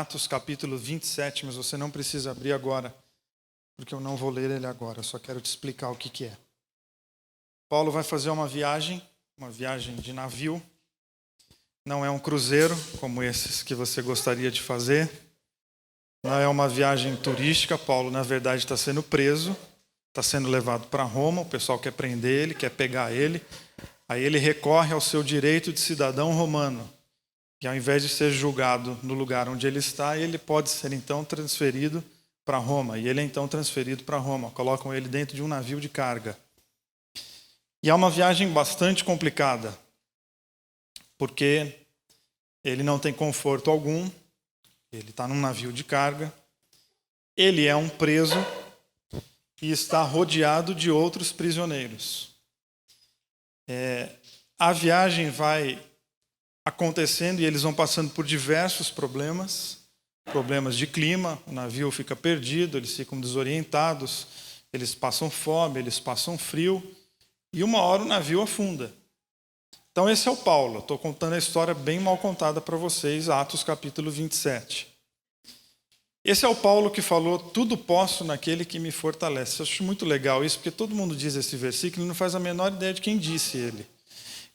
Atos capítulo 27, mas você não precisa abrir agora, porque eu não vou ler ele agora, eu só quero te explicar o que é. Paulo vai fazer uma viagem de navio. Não é um cruzeiro, como esses que você gostaria de fazer. Não é uma viagem turística. Paulo, na verdade, está sendo preso, está sendo levado para Roma. O pessoal quer prender ele, quer pegar ele. Aí ele recorre ao seu direito de cidadão romano. E ao invés de ser julgado no lugar onde ele está, ele pode ser então transferido para Roma. E ele é então transferido para Roma. Colocam ele dentro de um navio de carga. E é uma viagem bastante complicada, porque ele não tem conforto algum, ele está num navio de carga, ele é um preso e está rodeado de outros prisioneiros. A viagem vai acontecendo e eles vão passando por diversos problemas de clima, o navio fica perdido, eles ficam desorientados, eles passam fome, eles passam frio, e uma hora o navio afunda. Então esse é o Paulo. Estou contando a história bem mal contada para vocês, Atos capítulo 27. Esse é o Paulo que falou, tudo posso naquele que me fortalece. Eu acho muito legal isso, porque todo mundo diz esse versículo e não faz a menor ideia de quem disse ele.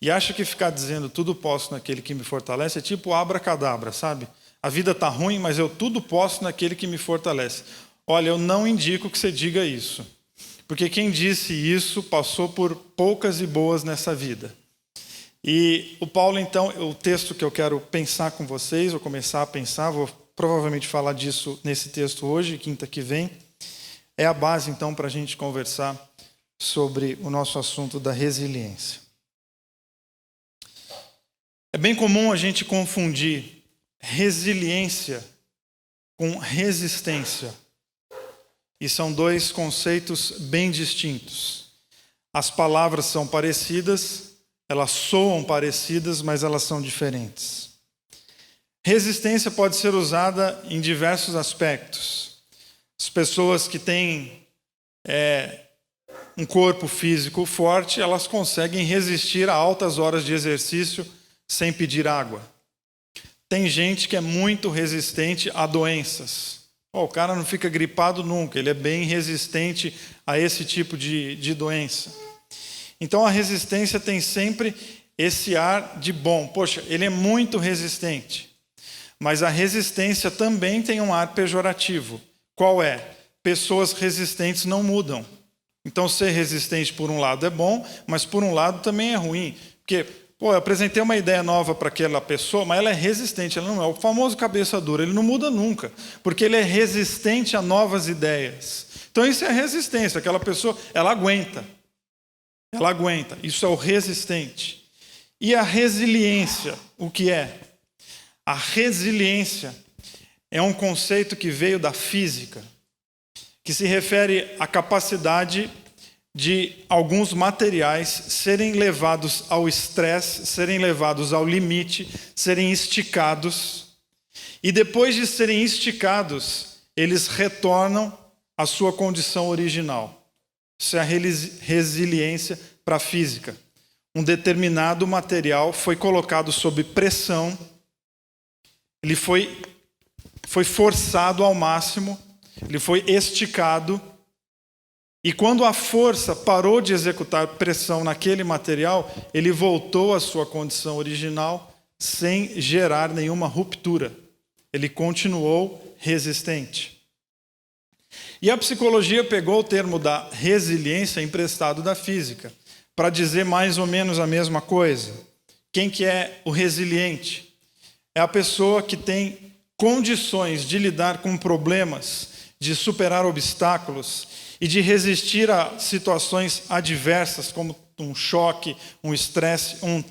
E acha que ficar dizendo tudo posso naquele que me fortalece é tipo abracadabra, sabe? A vida está ruim, mas eu tudo posso naquele que me fortalece. Olha, eu não indico que você diga isso. Porque quem disse isso passou por poucas e boas nessa vida. E o Paulo, então, o texto que eu quero pensar com vocês, vou começar a pensar, vou provavelmente falar disso nesse texto hoje, quinta que vem, é a base, então, para a gente conversar sobre o nosso assunto da resiliência. É bem comum a gente confundir resiliência com resistência. E são dois conceitos bem distintos. As palavras são parecidas, elas soam parecidas, mas elas são diferentes. Resistência pode ser usada em diversos aspectos. As pessoas que têm um corpo físico forte, elas conseguem resistir a altas horas de exercício sem pedir água. Tem gente que é muito resistente a doenças. O cara não fica gripado nunca, ele é bem resistente a esse tipo de doença. Então a resistência tem sempre esse ar de bom. Poxa, ele é muito resistente. Mas a resistência também tem um ar pejorativo. Qual é? Pessoas resistentes não mudam. Então ser resistente por um lado é bom, mas por um lado também é ruim. Porque eu apresentei uma ideia nova para aquela pessoa, mas ela é resistente, ela não é o famoso cabeça dura, ele não muda nunca, porque ele é resistente a novas ideias. Então isso é resistência, aquela pessoa, ela aguenta, isso é o resistente. E a resiliência, o que é? A resiliência é um conceito que veio da física, que se refere à capacidade de alguns materiais serem levados ao estresse, serem levados ao limite, serem esticados, e depois de serem esticados, eles retornam à sua condição original. Isso é a resiliência para a física. Um determinado material foi colocado sob pressão, ele foi forçado ao máximo, ele foi esticado, e quando a força parou de executar pressão naquele material, ele voltou à sua condição original sem gerar nenhuma ruptura. Ele continuou resistente. E a psicologia pegou o termo da resiliência emprestado da física, para dizer mais ou menos a mesma coisa. Quem que é o resiliente? É a pessoa que tem condições de lidar com problemas, de superar obstáculos, e de resistir a situações adversas, como um choque, um estresse, um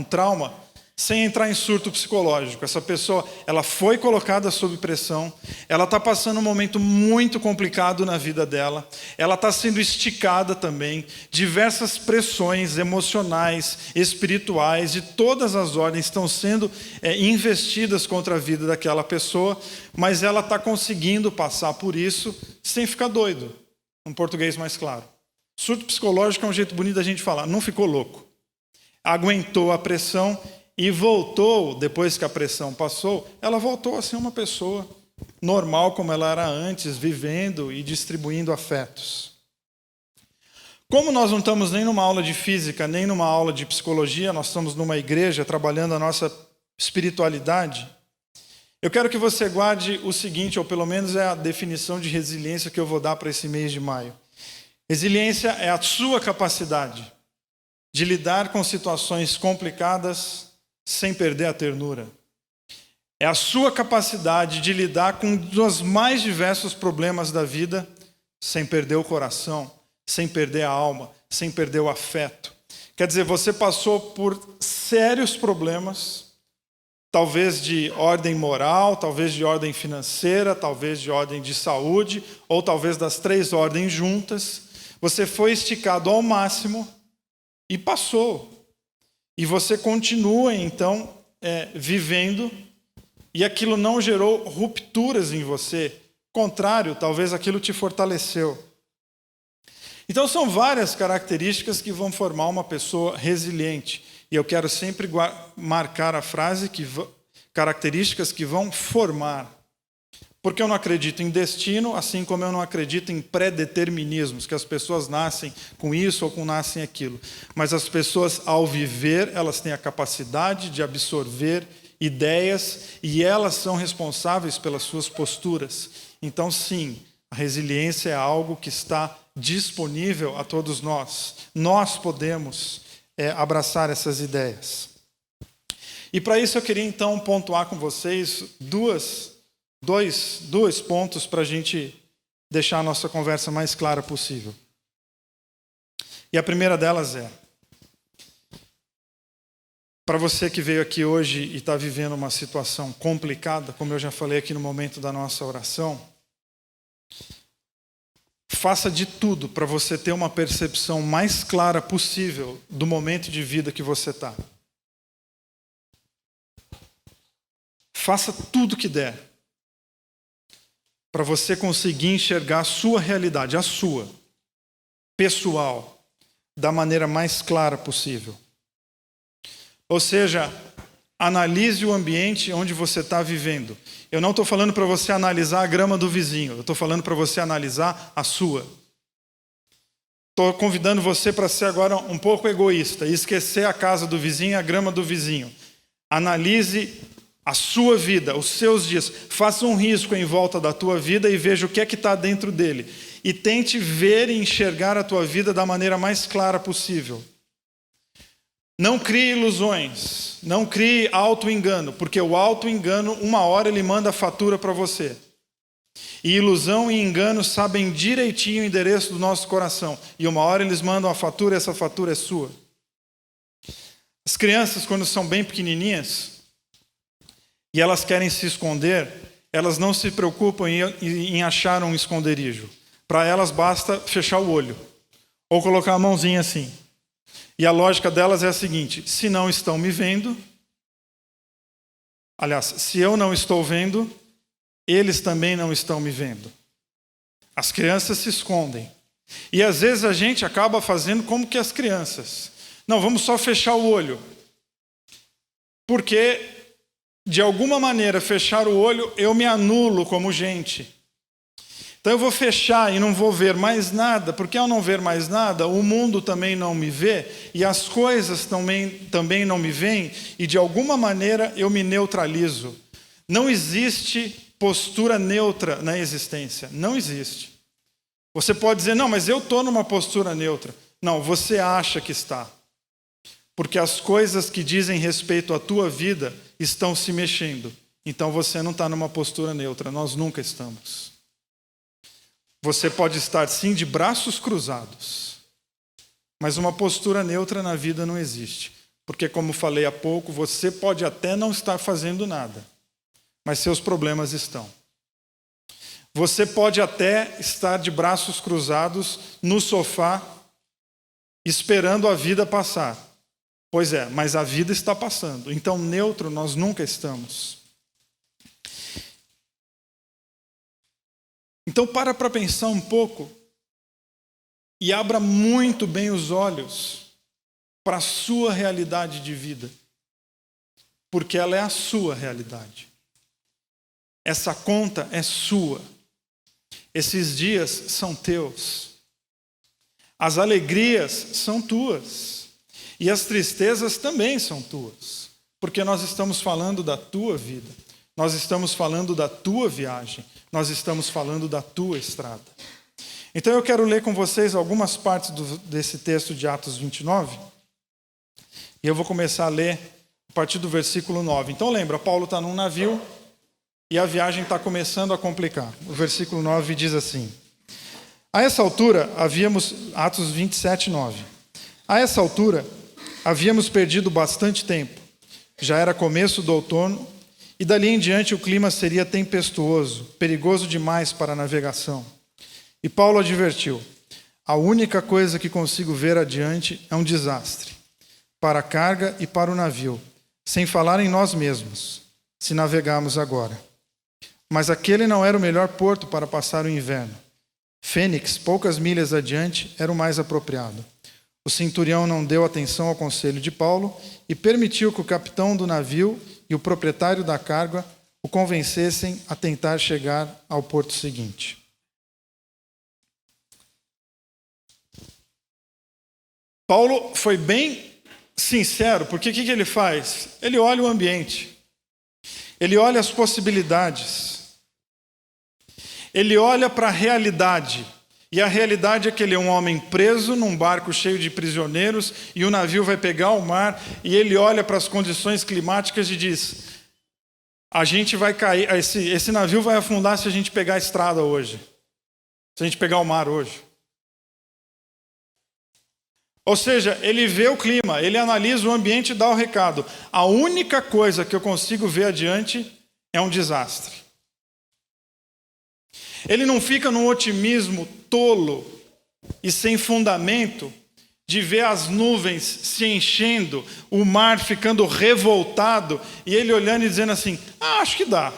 trauma, sem entrar em surto psicológico. Essa pessoa, ela foi colocada sob pressão, ela está passando um momento muito complicado na vida dela, ela está sendo esticada também, diversas pressões emocionais, espirituais, de todas as ordens estão sendo investidas contra a vida daquela pessoa, mas ela está conseguindo passar por isso sem ficar doido. Um português mais claro. Surto psicológico é um jeito bonito da gente falar. Não ficou louco. Aguentou a pressão e voltou, depois que a pressão passou, ela voltou a ser uma pessoa normal como ela era antes, vivendo e distribuindo afetos. Como nós não estamos nem numa aula de física, nem numa aula de psicologia, nós estamos numa igreja trabalhando a nossa espiritualidade, eu quero que você guarde o seguinte, ou pelo menos é a definição de resiliência que eu vou dar para esse mês de maio. Resiliência é a sua capacidade de lidar com situações complicadas sem perder a ternura. É a sua capacidade de lidar com os mais diversos problemas da vida sem perder o coração, sem perder a alma, sem perder o afeto. Quer dizer, você passou por sérios problemas, talvez de ordem moral, talvez de ordem financeira, talvez de ordem de saúde, ou talvez das 3 ordens juntas. Você foi esticado ao máximo e passou. E você continua, então, vivendo, e aquilo não gerou rupturas em você. Contrário, talvez aquilo te fortaleceu. Então, são várias características que vão formar uma pessoa resiliente. E eu quero sempre marcar a frase características que vão formar. Porque eu não acredito em destino, assim como eu não acredito em pré-determinismos, que as pessoas nascem com isso ou nascem aquilo. Mas as pessoas, ao viver, elas têm a capacidade de absorver ideias e elas são responsáveis pelas suas posturas. Então, sim, a resiliência é algo que está disponível a todos nós. Nós podemos abraçar essas ideias. E para isso eu queria então pontuar com vocês dois pontos para a gente deixar a nossa conversa mais clara possível. E a primeira delas é, para você que veio aqui hoje e está vivendo uma situação complicada, como eu já falei aqui no momento da nossa oração, faça de tudo para você ter uma percepção mais clara possível do momento de vida que você está. Faça tudo que der para você conseguir enxergar a sua realidade, a sua, pessoal, da maneira mais clara possível. Ou seja, analise o ambiente onde você está vivendo. Eu não estou falando para você analisar a grama do vizinho, eu estou falando para você analisar a sua. Estou convidando você para ser agora um pouco egoísta e esquecer a casa do vizinho e a grama do vizinho. Analise a sua vida, os seus dias. Faça um risco em volta da tua vida e veja o que é que está dentro dele. E tente ver e enxergar a tua vida da maneira mais clara possível. Não crie ilusões, não crie auto-engano, porque o auto-engano, uma hora ele manda a fatura para você. E ilusão e engano sabem direitinho o endereço do nosso coração. E uma hora eles mandam a fatura e essa fatura é sua. As crianças, quando são bem pequenininhas, e elas querem se esconder, elas não se preocupam em achar um esconderijo. Para elas basta fechar o olho, ou colocar a mãozinha assim. E a lógica delas é a seguinte: se não estão me vendo, aliás, se eu não estou vendo, eles também não estão me vendo. As crianças se escondem. E às vezes a gente acaba fazendo como que as crianças. Não, vamos só fechar o olho. Porque, de alguma maneira, fechar o olho, eu me anulo como gente. Então eu vou fechar e não vou ver mais nada, porque ao não ver mais nada, o mundo também não me vê, e as coisas também não me veem, e de alguma maneira eu me neutralizo. Não existe postura neutra na existência, não existe. Você pode dizer, não, mas eu estou numa postura neutra. Não, você acha que está. Porque as coisas que dizem respeito à tua vida estão se mexendo. Então você não está numa postura neutra, nós nunca estamos. Você pode estar sim de braços cruzados, mas uma postura neutra na vida não existe. Porque, como falei há pouco, você pode até não estar fazendo nada, mas seus problemas estão. Você pode até estar de braços cruzados no sofá, esperando a vida passar. Pois é, mas a vida está passando. Então, neutro nós nunca estamos. Então, para pensar um pouco e abra muito bem os olhos para a sua realidade de vida. porque ela é a sua realidade. Essa conta é sua. Esses dias são teus. As alegrias são tuas. E as tristezas também são tuas. Porque nós estamos falando da tua vida. Nós estamos falando da tua viagem. Nós estamos falando da tua estrada. Então eu quero ler com vocês algumas partes desse texto de Atos 29. E eu vou começar a ler a partir do versículo 9. Então lembra, Paulo está num navio e a viagem está começando a complicar. O versículo 9 diz assim: a essa altura, Atos 27, 9. A essa altura, havíamos perdido bastante tempo. Já era começo do outono e dali em diante o clima seria tempestuoso, perigoso demais para a navegação. E Paulo advertiu: a única coisa que consigo ver adiante é um desastre, para a carga e para o navio, sem falar em nós mesmos, se navegarmos agora. Mas aquele não era o melhor porto para passar o inverno. Fênix, poucas milhas adiante, era o mais apropriado. O centurião não deu atenção ao conselho de Paulo e permitiu que o capitão do navio e o proprietário da carga o convencessem a tentar chegar ao porto seguinte. Paulo foi bem sincero, porque o que ele faz? Ele olha o ambiente, ele olha as possibilidades, ele olha para a realidade, e a realidade é que ele é um homem preso num barco cheio de prisioneiros, e o navio vai pegar o mar, e ele olha para as condições climáticas e diz: a gente vai cair, esse navio vai afundar se a gente pegar a estrada hoje, se a gente pegar o mar hoje. Ou seja, ele vê o clima, ele analisa o ambiente e dá o recado. A única coisa que eu consigo ver adiante é um desastre. Ele não fica num otimismo tolo e sem fundamento de ver as nuvens se enchendo, o mar ficando revoltado e ele olhando e dizendo assim: acho que dá.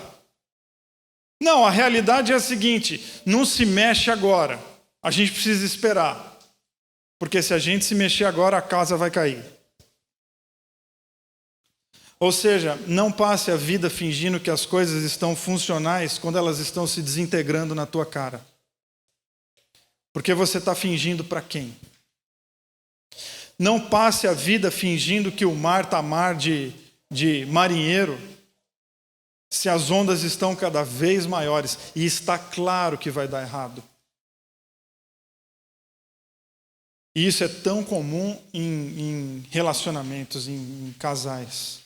Não, a realidade é a seguinte: não se mexe agora, a gente precisa esperar. Porque se a gente se mexer agora, a casa vai cair. Ou seja, não passe a vida fingindo que as coisas estão funcionais quando elas estão se desintegrando na tua cara. Porque você está fingindo para quem? Não passe a vida fingindo que o mar está mar de marinheiro, se as ondas estão cada vez maiores e está claro que vai dar errado. E isso é tão comum em relacionamentos, em casais.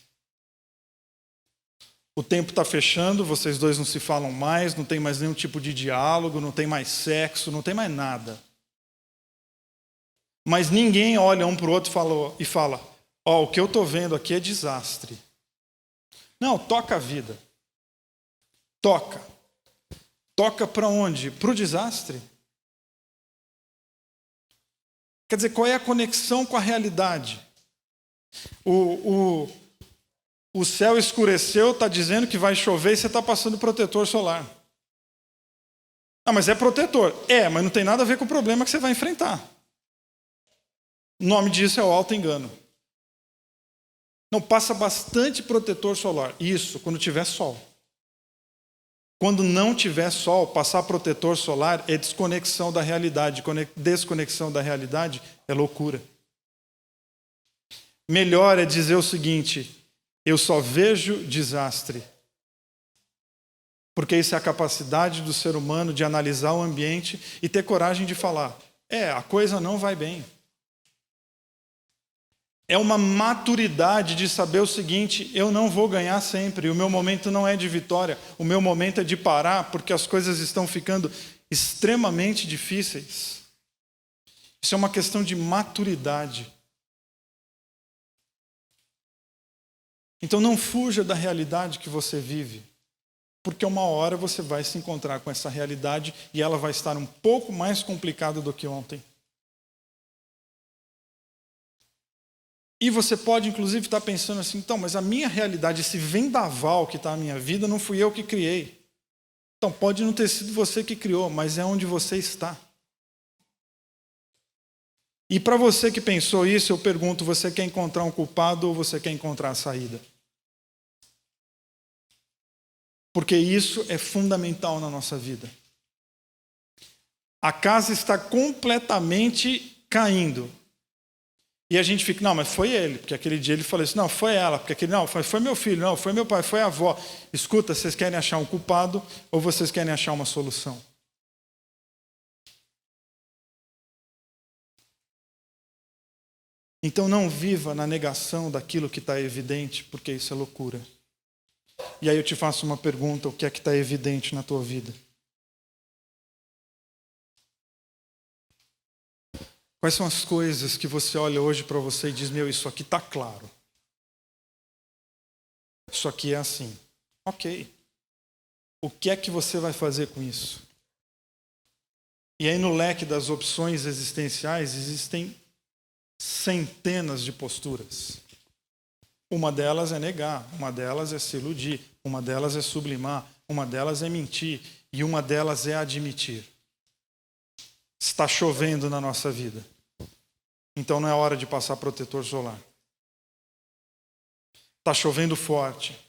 O tempo está fechando, vocês dois não se falam mais, não tem mais nenhum tipo de diálogo, não tem mais sexo, não tem mais nada. Mas ninguém olha um para o outro e fala: ó, o que eu estou vendo aqui é desastre. Não, toca a vida. Toca. Toca para onde? Para o desastre. Quer dizer, qual é a conexão com a realidade? O céu escureceu, está dizendo que vai chover e você está passando protetor solar. Ah, mas é protetor. É, mas não tem nada a ver com o problema que você vai enfrentar. O nome disso é o auto-engano. Não, passa bastante protetor solar. Isso, quando tiver sol. Quando não tiver sol, passar protetor solar é desconexão da realidade. Desconexão da realidade é loucura. Melhor é dizer o seguinte: eu só vejo desastre. Porque isso é a capacidade do ser humano de analisar o ambiente e ter coragem de falar: a coisa não vai bem. É uma maturidade de saber o seguinte: eu não vou ganhar sempre, o meu momento não é de vitória, o meu momento é de parar, porque as coisas estão ficando extremamente difíceis. Isso é uma questão de maturidade. Então não fuja da realidade que você vive, porque uma hora você vai se encontrar com essa realidade e ela vai estar um pouco mais complicada do que ontem. E você pode, inclusive, estar pensando assim: então, mas a minha realidade, esse vendaval que está na minha vida, não fui eu que criei. Então, pode não ter sido você que criou, mas é onde você está. E para você que pensou isso, eu pergunto: você quer encontrar um culpado ou você quer encontrar a saída? Porque isso é fundamental na nossa vida. A casa está completamente caindo. E a gente fica, não, mas foi ele, porque aquele dia ele falou isso, não, foi ela, porque aquele, não, foi meu filho, não, foi meu pai, foi a avó. Escuta, vocês querem achar um culpado ou vocês querem achar uma solução? Então não viva na negação daquilo que está evidente, porque isso é loucura. E aí eu te faço uma pergunta, o que é que está evidente na tua vida? Quais são as coisas que você olha hoje para você e diz, meu, isso aqui está claro. Isso aqui é assim. Ok. O que é que você vai fazer com isso? E aí no leque das opções existenciais existem centenas de posturas. Uma delas é negar, uma delas é se iludir, uma delas é sublimar, uma delas é mentir e uma delas é admitir. Está chovendo na nossa vida. Então não é hora de passar protetor solar. Está chovendo forte.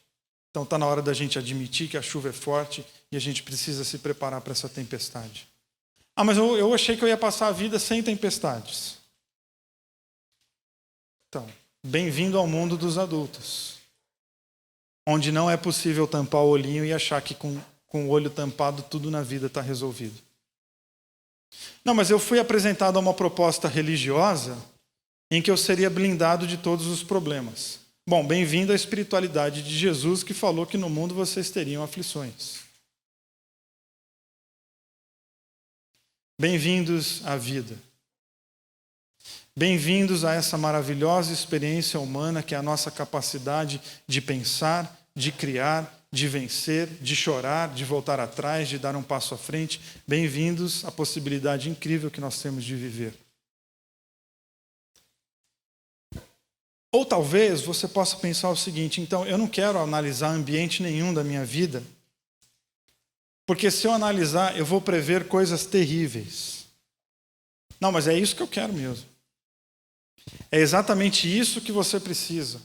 Então está na hora da gente admitir que a chuva é forte e a gente precisa se preparar para essa tempestade. Ah, mas eu achei que eu ia passar a vida sem tempestades. Então, bem-vindo ao mundo dos adultos, onde não é possível tampar o olhinho e achar que com o olho tampado tudo na vida está resolvido. Não, mas eu fui apresentado a uma proposta religiosa em que eu seria blindado de todos os problemas. Bom, bem-vindo à espiritualidade de Jesus, que falou que no mundo vocês teriam aflições. Bem-vindos à vida. Bem-vindos a essa maravilhosa experiência humana que é a nossa capacidade de pensar, de criar, de vencer, de chorar, de voltar atrás, de dar um passo à frente. Bem-vindos à possibilidade incrível que nós temos de viver. Ou talvez você possa pensar o seguinte, então eu não quero analisar ambiente nenhum da minha vida, porque se eu analisar eu vou prever coisas terríveis. Não, mas é isso que eu quero mesmo. É exatamente isso que você precisa.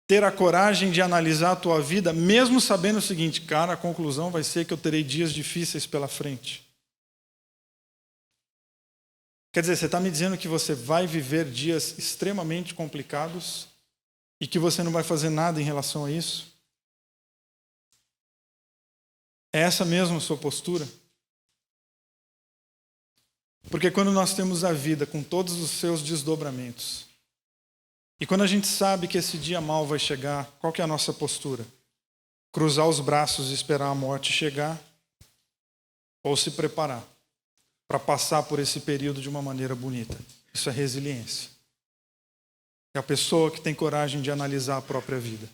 Ter a coragem de analisar a tua vida, mesmo sabendo o seguinte, cara, a conclusão vai ser que eu terei dias difíceis pela frente. Quer dizer, você está me dizendo que você vai viver dias extremamente complicados e que você não vai fazer nada em relação a isso? É essa mesmo a sua postura? Porque quando nós temos a vida com todos os seus desdobramentos, e quando a gente sabe que esse dia mau vai chegar, qual que é a nossa postura? Cruzar os braços e esperar a morte chegar? Ou se preparar para passar por esse período de uma maneira bonita? Isso é resiliência. É a pessoa que tem coragem de analisar a própria vida.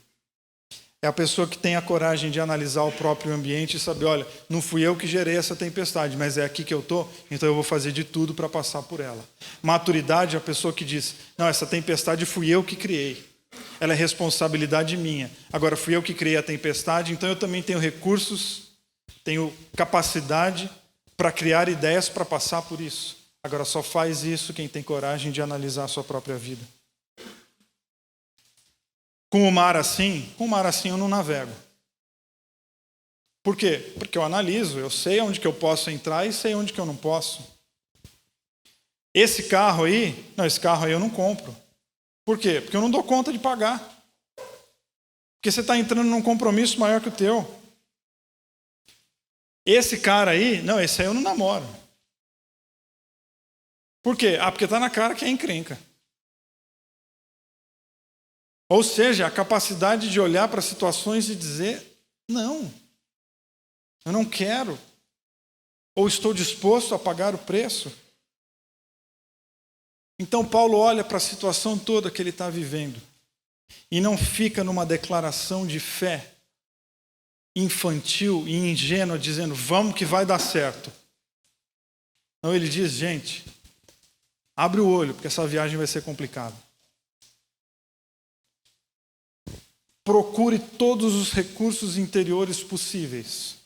É a pessoa que tem a coragem de analisar o próprio ambiente e saber, olha, não fui eu que gerei essa tempestade, mas é aqui que eu estou, então eu vou fazer de tudo para passar por ela. Maturidade é a pessoa que diz, não, essa tempestade fui eu que criei. Ela é responsabilidade minha. Agora, fui eu que criei a tempestade, então eu também tenho recursos, tenho capacidade para criar ideias para passar por isso. Agora, só faz isso quem tem coragem de analisar a sua própria vida. Com o mar assim eu não navego. Por quê? Porque eu analiso, eu sei onde que eu posso entrar e sei onde que eu não posso. Esse carro aí eu não compro. Por quê? Porque eu não dou conta de pagar. Porque você está entrando num compromisso maior que o teu. Esse cara aí, não, esse aí eu não namoro. Por quê? Ah, porque está na cara que é encrenca. Ou seja, a capacidade de olhar para situações e dizer, não, eu não quero. Ou estou disposto a pagar o preço. Então Paulo olha para a situação toda que ele está vivendo e não fica numa declaração de fé infantil e ingênua, dizendo, vamos que vai dar certo. Não, ele diz, gente, abre o olho, porque essa viagem vai ser complicada. Procure todos os recursos interiores possíveis,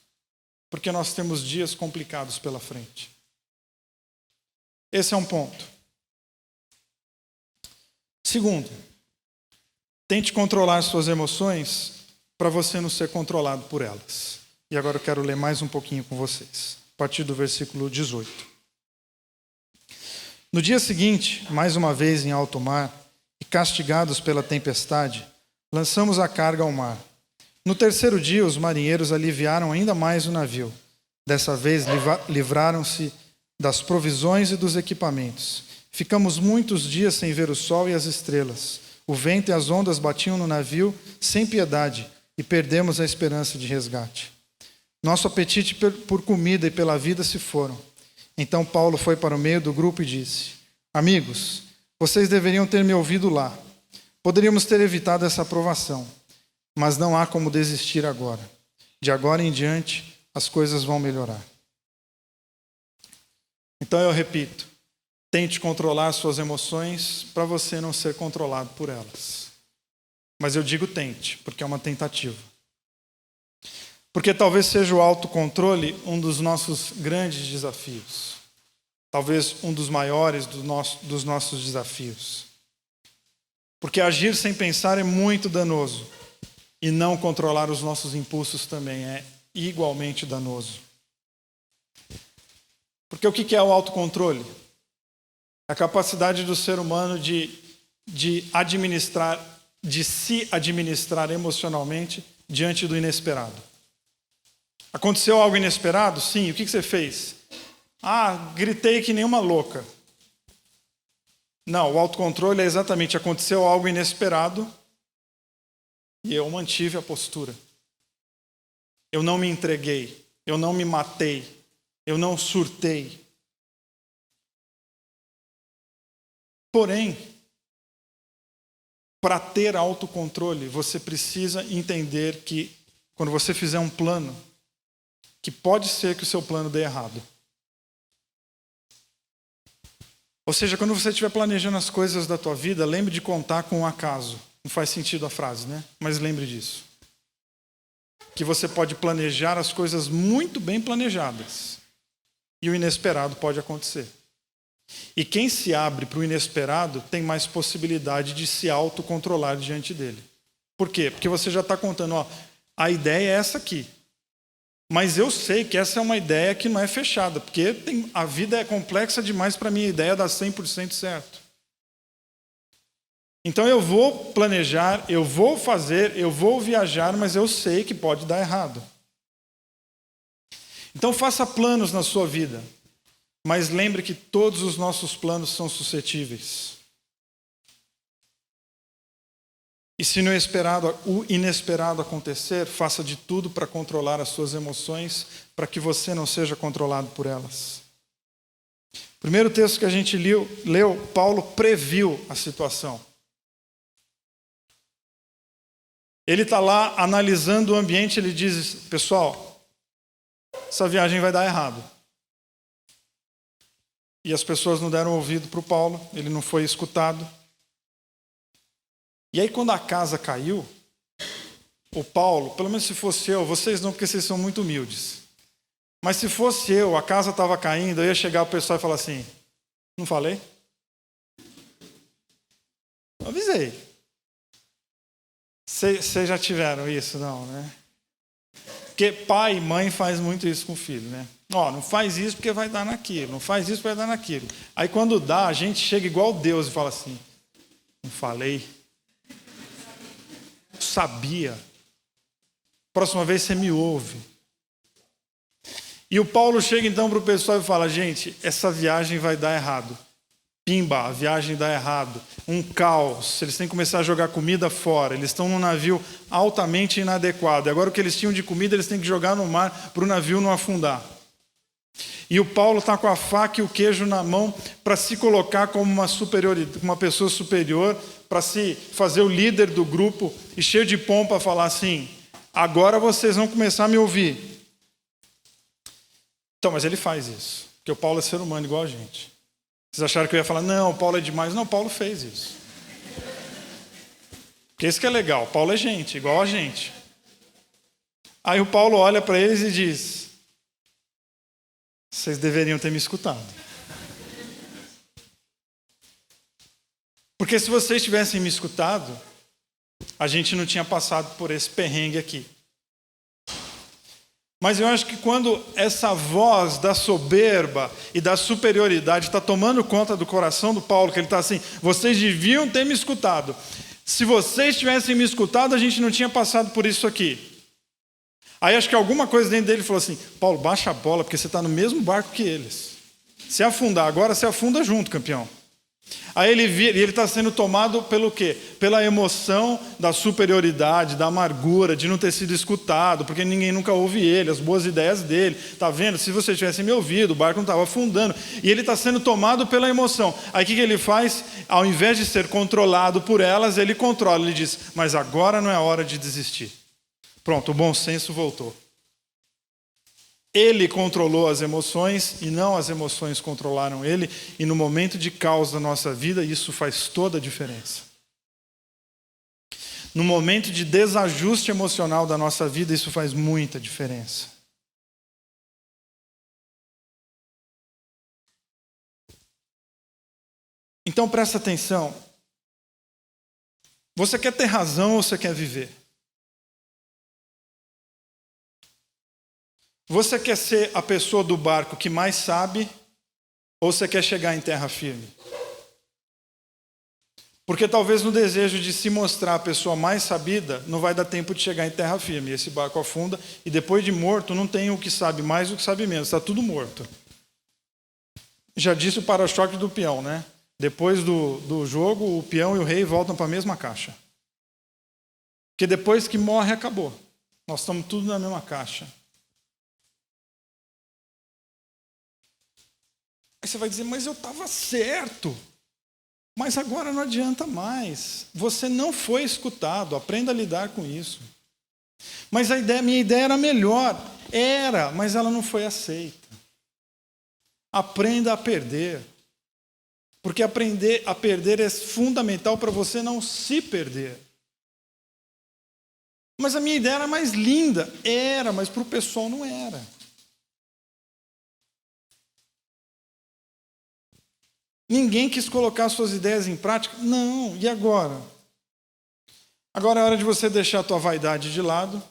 porque nós temos dias complicados pela frente. Esse é um ponto. Segundo, tente controlar suas emoções para você não ser controlado por elas. E agora eu quero ler mais um pouquinho com vocês, a partir do versículo 18. No dia seguinte, mais uma vez em alto mar, e castigados pela tempestade, lançamos a carga ao mar. No terceiro dia, os marinheiros aliviaram ainda mais o navio. Dessa vez, livraram-se das provisões e dos equipamentos. Ficamos muitos dias sem ver o sol e as estrelas. O vento e as ondas batiam no navio sem piedade e perdemos a esperança de resgate. Nosso apetite por comida e pela vida se foram. Então Paulo foi para o meio do grupo e disse: Amigos, vocês deveriam ter me ouvido lá. Poderíamos ter evitado essa provação, mas não há como desistir agora. De agora em diante, as coisas vão melhorar. Então eu repito, tente controlar suas emoções para você não ser controlado por elas. Mas eu digo tente, porque é uma tentativa. Porque talvez seja o autocontrole um dos nossos grandes desafios. Talvez um dos maiores dos nossos desafios. Porque agir sem pensar é muito danoso. E não controlar os nossos impulsos também é igualmente danoso. Porque o que é o autocontrole? A capacidade do ser humano de se administrar emocionalmente diante do inesperado. Aconteceu algo inesperado? Sim. O que você fez? Gritei que nem uma louca. Não, o autocontrole é exatamente, aconteceu algo inesperado e eu mantive a postura. Eu não me entreguei, eu não me matei, eu não surtei. Porém, para ter autocontrole, você precisa entender que quando você fizer um plano, que pode ser que o seu plano dê errado. Ou seja, quando você estiver planejando as coisas da tua vida, lembre de contar com o acaso. Não faz sentido a frase, né? Mas lembre disso. Que você pode planejar as coisas muito bem planejadas. E o inesperado pode acontecer. E quem se abre para o inesperado tem mais possibilidade de se autocontrolar diante dele. Por quê? Porque você já está contando, a ideia é essa aqui. Mas eu sei que essa é uma ideia que não é fechada, porque a vida é complexa demais para a minha ideia dar 100% certo. Então eu vou planejar, eu vou fazer, eu vou viajar, mas eu sei que pode dar errado. Então faça planos na sua vida, mas lembre que todos os nossos planos são suscetíveis. E se o inesperado acontecer, faça de tudo para controlar as suas emoções, para que você não seja controlado por elas. O primeiro texto que a gente leu, Paulo previu a situação. Ele está lá analisando o ambiente, ele diz, pessoal, essa viagem vai dar errado. E as pessoas não deram ouvido para o Paulo, ele não foi escutado. E aí quando a casa caiu, o Paulo, pelo menos se fosse eu, vocês não, porque vocês são muito humildes. Mas se fosse eu, a casa estava caindo, eu ia chegar para o pessoal e falar assim, não falei? Eu avisei. Vocês já tiveram isso, não, né? Porque pai e mãe faz muito isso com o filho, né? Não faz isso porque vai dar naquilo, não faz isso porque vai dar naquilo. Aí quando dá, a gente chega igual Deus e fala assim, não falei? Sabia. Próxima vez você me ouve. E o Paulo chega então para o pessoal e fala, gente, essa viagem vai dar errado. Pimba, a viagem dá errado. Um caos, eles têm que começar a jogar comida fora. Eles estão num navio altamente inadequado. E agora o que eles tinham de comida, eles têm que jogar no mar para o navio não afundar. E o Paulo está com a faca e o queijo na mão para se colocar como uma pessoa superior, para se fazer o líder do grupo e cheio de pompa falar assim, agora vocês vão começar a me ouvir. Então, mas ele faz isso, porque o Paulo é ser humano igual a gente. Vocês acharam que eu ia falar, não, o Paulo é demais. Não, Paulo fez isso. Porque isso que é legal, Paulo é gente, igual a gente. Aí o Paulo olha para eles e diz, vocês deveriam ter me escutado. Porque se vocês tivessem me escutado, a gente não tinha passado por esse perrengue aqui. Mas eu acho que quando essa voz da soberba e da superioridade está tomando conta do coração do Paulo, que ele está assim, vocês deviam ter me escutado. Se vocês tivessem me escutado, a gente não tinha passado por isso aqui. Aí acho que alguma coisa dentro dele falou assim, Paulo, baixa a bola, porque você está no mesmo barco que eles. Se afundar agora, você afunda junto, campeão. Aí ele está sendo tomado pelo quê? Pela emoção da superioridade, da amargura, de não ter sido escutado, porque ninguém nunca ouve ele, as boas ideias dele. Está vendo? Se você tivesse me ouvido, o barco não estava afundando. E ele está sendo tomado pela emoção. Aí o que ele faz? Ao invés de ser controlado por elas, ele controla. Ele diz, mas agora não é hora de desistir. Pronto, o bom senso voltou. Ele controlou as emoções e não as emoções controlaram ele. E no momento de caos da nossa vida, isso faz toda a diferença. No momento de desajuste emocional da nossa vida, isso faz muita diferença. Então presta atenção. Você quer ter razão ou você quer viver? Você quer ser a pessoa do barco que mais sabe ou você quer chegar em terra firme? Porque talvez no desejo de se mostrar a pessoa mais sabida, não vai dar tempo de chegar em terra firme. Esse barco afunda e depois de morto não tem o que sabe mais e o que sabe menos. Está tudo morto. Já disse o para-choque do peão, né? Depois do jogo, o peão e o rei voltam para a mesma caixa. Porque depois que morre, acabou. Nós estamos tudo na mesma caixa. Aí você vai dizer, mas eu estava certo. Mas agora não adianta mais. Você não foi escutado. Aprenda a lidar com isso. Mas minha ideia era melhor. Era, mas ela não foi aceita. Aprenda a perder. Porque aprender a perder é fundamental para você não se perder. Mas a minha ideia era mais linda. Era, mas para o pessoal não era. Ninguém quis colocar suas ideias em prática? Não. E agora? Agora é hora de você deixar a tua vaidade de lado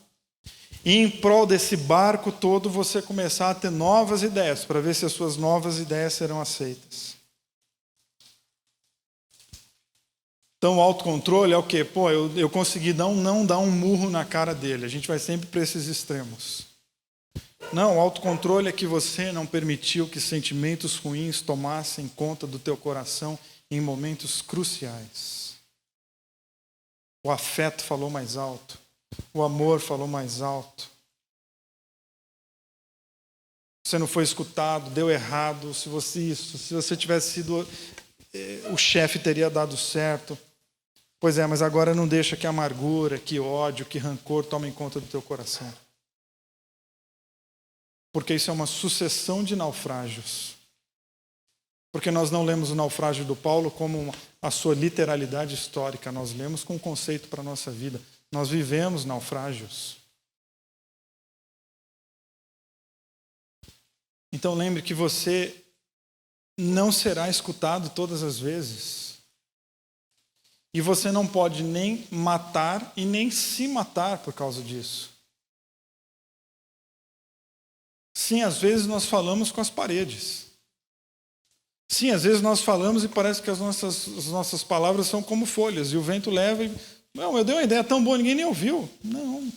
e em prol desse barco todo você começar a ter novas ideias para ver se as suas novas ideias serão aceitas. Então o autocontrole é o quê? Pô, eu consegui não dar um murro na cara dele. A gente vai sempre para esses extremos. Não, o autocontrole é que você não permitiu que sentimentos ruins tomassem conta do teu coração em momentos cruciais. O afeto falou mais alto. O amor falou mais alto. Você não foi escutado, deu errado. Se você tivesse sido o chefe, teria dado certo. Pois é, mas agora não deixa que amargura, que ódio, que rancor tomem conta do teu coração. Porque isso é uma sucessão de naufrágios. Porque nós não lemos o naufrágio do Paulo como a sua literalidade histórica. Nós lemos com um conceito para a nossa vida. Nós vivemos naufrágios. Então lembre que você não será escutado todas as vezes. E você não pode nem matar e nem se matar por causa disso. Sim, às vezes nós falamos com as paredes. Sim, às vezes nós falamos e parece que as nossas palavras são como folhas. E o vento leva e... Não, eu dei uma ideia tão boa, ninguém nem ouviu. Não.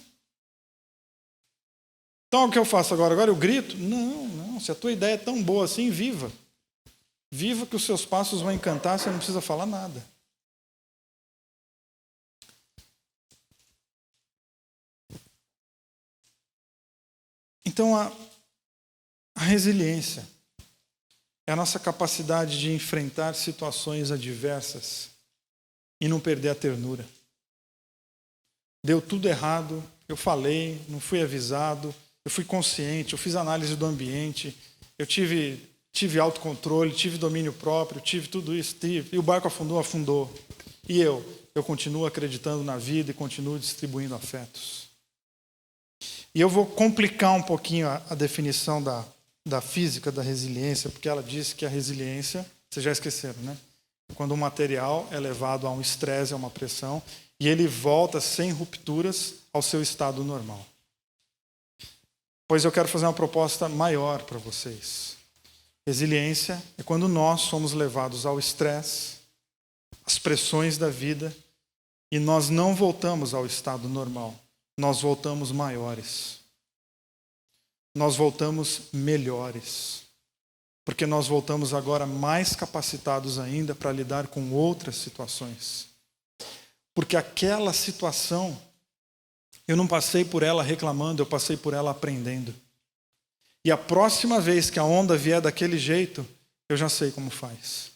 Então o que eu faço agora? Agora eu grito? Não. Se a tua ideia é tão boa assim, viva. Viva que os seus passos vão encantar, você não precisa falar nada. Então a resiliência é a nossa capacidade de enfrentar situações adversas e não perder a ternura. Deu tudo errado, eu falei, não fui avisado, eu fui consciente, eu fiz análise do ambiente, eu tive autocontrole, tive domínio próprio, tive tudo isso, e o barco afundou. E eu continuo acreditando na vida e continuo distribuindo afetos. E eu vou complicar um pouquinho a definição da física da resiliência, porque ela diz que a resiliência, vocês já esqueceram, né? Quando um material é levado a um estresse, a uma pressão, e ele volta sem rupturas ao seu estado normal. Pois eu quero fazer uma proposta maior para vocês. Resiliência é quando nós somos levados ao estresse, às pressões da vida, e nós não voltamos ao estado normal. Nós voltamos maiores. Nós voltamos melhores. Porque nós voltamos agora mais capacitados ainda para lidar com outras situações. Porque aquela situação, eu não passei por ela reclamando, eu passei por ela aprendendo. E a próxima vez que a onda vier daquele jeito, eu já sei como faz.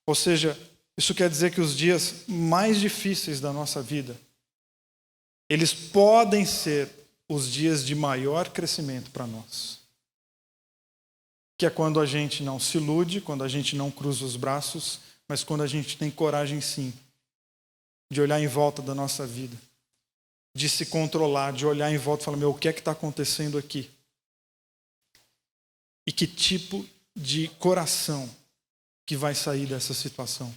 Ou seja, isso quer dizer que os dias mais difíceis da nossa vida, eles podem ser os dias de maior crescimento para nós. Que é quando a gente não se ilude, quando a gente não cruza os braços, mas quando a gente tem coragem sim, de olhar em volta da nossa vida, de se controlar, de olhar em volta e falar, o que é que está acontecendo aqui? E que tipo de coração que vai sair dessa situação?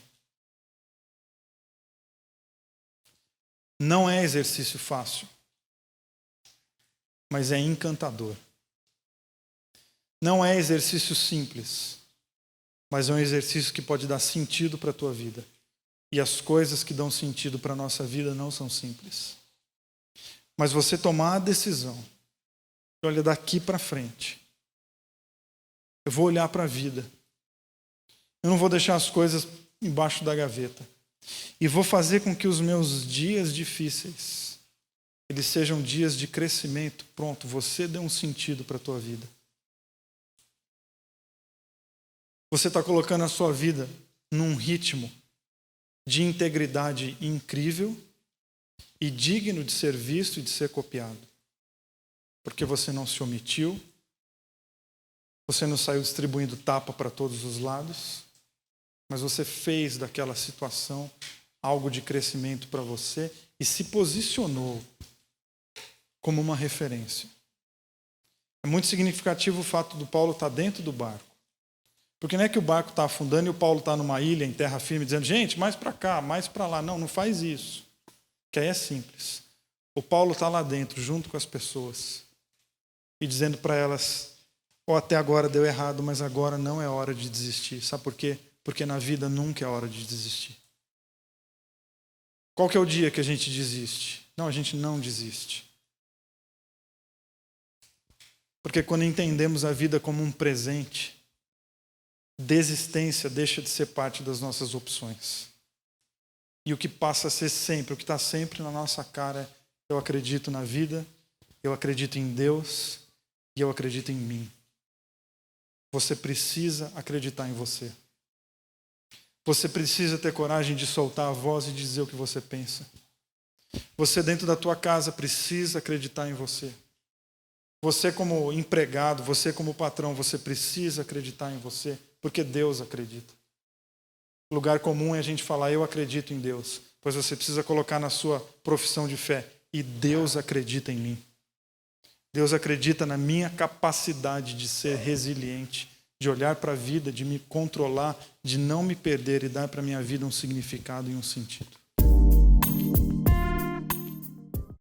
Não é exercício fácil, mas é encantador. Não é exercício simples, mas é um exercício que pode dar sentido para a tua vida. E as coisas que dão sentido para a nossa vida não são simples. Mas você tomar a decisão, olha daqui para frente, eu vou olhar para a vida. Eu não vou deixar as coisas embaixo da gaveta. E vou fazer com que os meus dias difíceis, eles sejam dias de crescimento. Pronto, você deu um sentido para a tua vida. Você está colocando a sua vida num ritmo de integridade incrível e digno de ser visto e de ser copiado. Porque você não se omitiu, você não saiu distribuindo tapa para todos os lados, mas você fez daquela situação algo de crescimento para você e se posicionou como uma referência. É muito significativo o fato do Paulo estar dentro do barco. Porque não é que o barco está afundando e o Paulo está numa ilha em terra firme dizendo, gente, mais para cá, mais para lá. Não, não faz isso. Que aí é simples. O Paulo está lá dentro, junto com as pessoas, e dizendo para elas, até agora deu errado, mas agora não é hora de desistir. Sabe por quê? Porque na vida nunca é hora de desistir. Qual que é o dia que a gente desiste? Não, a gente não desiste. Porque quando entendemos a vida como um presente, desistência deixa de ser parte das nossas opções. E o que passa a ser sempre, o que está sempre na nossa cara é, eu acredito na vida, eu acredito em Deus e eu acredito em mim. Você precisa acreditar em você. Você precisa ter coragem de soltar a voz e dizer o que você pensa. Você dentro da tua casa precisa acreditar em você. Você como empregado, você como patrão, você precisa acreditar em você, porque Deus acredita. Lugar comum é a gente falar, eu acredito em Deus. Pois você precisa colocar na sua profissão de fé, e Deus acredita em mim. Deus acredita na minha capacidade de ser resiliente, de olhar para a vida, de me controlar, de não me perder e dar para a minha vida um significado e um sentido.